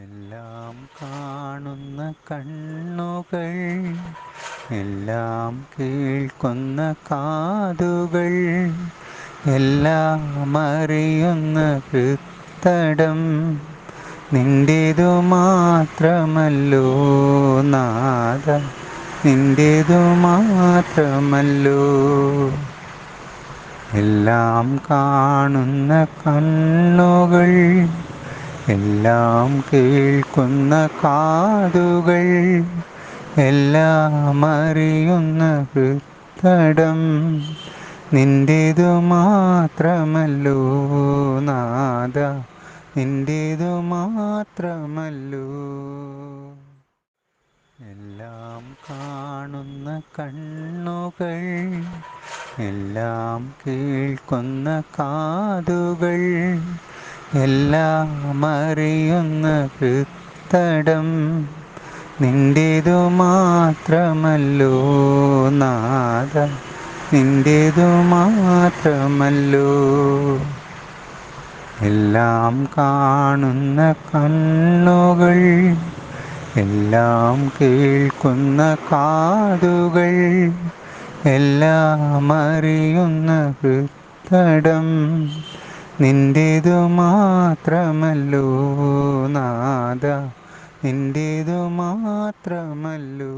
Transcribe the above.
എല്ലാം കാണുന്ന കണ്ണുകൾ, എല്ലാം കേൾക്കുന്ന കാതുകൾ, എല്ലാം അറിയുന്ന ഹൃത്തടം നിന്റേതു മാത്രമല്ലോ നാഥ, നിന്റേതു മാത്രമല്ലോ. എല്ലാം കാണുന്ന കണ്ണുകൾ, എല്ലാം കേൾക്കുന്ന കാതുകൾ, എല്ലാം അറിയുന്ന ഹൃത്തടം നിന്റേതു മാത്രമല്ലോ നാഥ, നിന്റേതു മാത്രമല്ലോ. എല്ലാം കാണുന്ന കണ്ണുകൾ, എല്ലാം കേൾക്കുന്ന കാതുകൾ, എല്ലാം അറിയുന്ന ഹൃത്തടം നിന്റേതു മാത്രമല്ലോ നാഥ, നിന്റേതു മാത്രമല്ലോ. എല്ലാം കാണുന്ന കണ്ണുകൾ, എല്ലാം കേൾക്കുന്ന കാതുകൾ, എല്ലാം അറിയുന്ന ഹൃത്തടം നിന്റേതു മാത്രമല്ലോ നാഥ, നിന്റേതു മാത്രമല്ലോ.